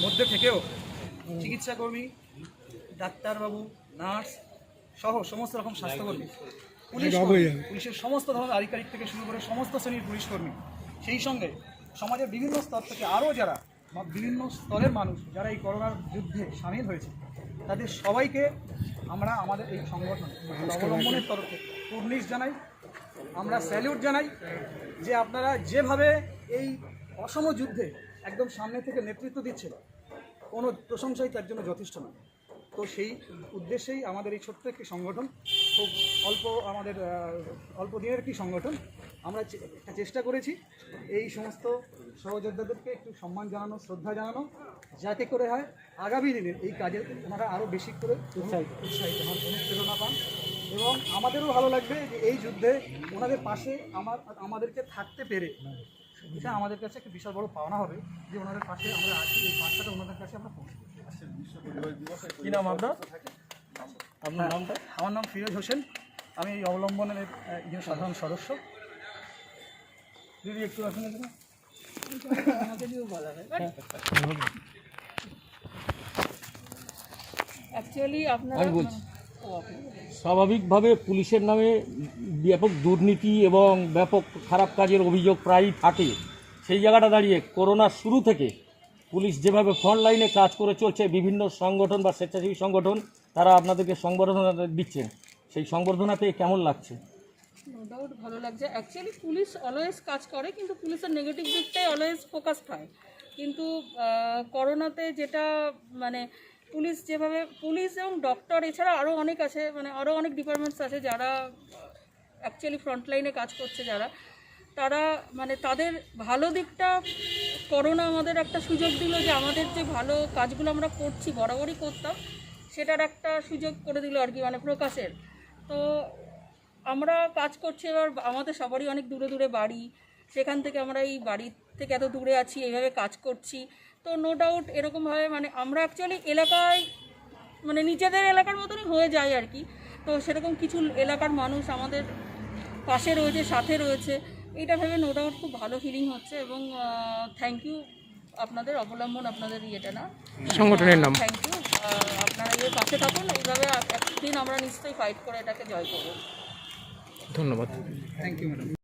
মধ্যে থেকেও চিকিৎসাকর্মী, ডাক্তারবাবু, নার্স সহ সমস্ত রকম স্বাস্থ্যকর্মী, পুলিশের সমস্ত ধরনের আধিকারিক থেকে শুরু করে সমস্ত শ্রেণীর পুলিশ কর্মী, সেই সঙ্গে সমাজের বিভিন্ন স্তর থেকে আরও যারা বিভিন্ন স্তরের মানুষ যারা এই করোনার যুদ্ধে সামিল হয়েছে, তাদের সবাইকে আমরা আমাদের এই সংগঠন অবলম্বনের তরফে কুর্নিশ জানাই, আমরা স্যালিউট জানাই যে আপনারা যেভাবে এই অসম যুদ্ধে একদম সামনে থেকে নেতৃত্ব দিচ্ছেন, কোনো প্রশংসাই তার জন্য যথেষ্ট নয়। তো সেই উদ্দেশ্যেই আমাদের এই ছোট্ট একটি সংগঠন, খুব অল্প দিনের একটি সংগঠন, আমরা চেষ্টা করেছি এই সমস্ত সহযোদ্ধাদেরকে একটু সম্মান জানানো, শ্রদ্ধা জানানো, যাতে করে হয় আগামী দিনে এই কাজে ওনারা আরও বেশি করে উৎসাহিত হন, অনুপ্রেরণা পান। এবং আমাদেরও ভালো লাগবে যে এই যুদ্ধে ওনাদের পাশে আমাদেরকে থাকতে পেরে এটা আমাদের কাছে একটা বিশাল বড় পাওনা হবে যে ওনাদের পাশে আমরা আছি, এই পাশটা ওনাদের কাছে আমরা পৌঁছাবো। কি নাম আপনার? আপনার নামটা? আমার নাম ফিরোজ হোসেন, আমি এই অবলম্বনের একজন সাধারণ সদস্য। দিদি একটু আসুন এখানে। আমাকে দিয়েও বলা হয় অ্যাকচুয়ালি আপনারা আমি বলছি, স্বাভাবিকভাবে পুলিশের নামে ব্যাপক দুর্নীতি এবং ব্যাপক খারাপ কাজের অভিযোগ প্রায়ই থাকে। সেই জায়গাটা দাঁড়িয়ে করোনার শুরু থেকে পুলিশ যেভাবে ফ্রন্ট লাইনে কাজ করে চলছে, বিভিন্ন সংগঠন বা স্বেচ্ছাসেবী সংগঠন তারা আপনাদেরকে সংবর্ধনা দিচ্ছেন, সেই সংবর্ধনাতে কেমন লাগছে? নো ডাউট ভালো লাগছে। অ্যাকচুয়ালি পুলিশ অলওয়েজ কাজ করে, কিন্তু পুলিশের নেগেটিভ দিকটাই অলওয়েজ ফোকাসড হয়। কিন্তু করোনাতে যেটা মানে পুলিশ যেভাবে, পুলিশ এবং ডক্টর এছাড়া আরও অনেক আছে, মানে আরও অনেক ডিপার্টমেন্টস আছে যারা অ্যাকচুয়ালি ফ্রন্টলাইনে কাজ করছে, তারা মানে তাদের ভালো দিকটা, করোনা আমাদের একটা সুযোগ দিল যে আমাদের যে ভালো কাজগুলো আমরা করছি, বরাবরই করতাম, সেটার একটা সুযোগ করে দিল আর কি, মানে প্রকাশের। তো আমরা কাজ করছি, এবার আমাদের সবারই অনেক দূরে দূরে বাড়ি, সেখান থেকে আমরা এই বাড়ি থেকে এত দূরে আছি, এইভাবে কাজ করছি। তো নো ডাউট এরকমভাবে মানে আমরা অ্যাকচুয়ালি এলাকায় মানে নিজেদের এলাকার মতনই হয়ে যায় আর কি। তো সেরকম কিছু এলাকার মানুষ আমাদের পাশে রয়েছে, সাথে রয়েছে, এইটা ভেবে নো ডাউট খুব ভালো ফিলিং হচ্ছে। এবং থ্যাংক ইউ আপনাদের অবলম্বন, আপনাদের ইয়েটা না সংগঠনের নাম, থ্যাংক ইউ। আপনারা এর পাশে থাকুন, এইভাবে একদিন আমরা নিশ্চয়ই ফাইট করে এটাকে জয় করব। ধন্যবাদ। Thank you madam.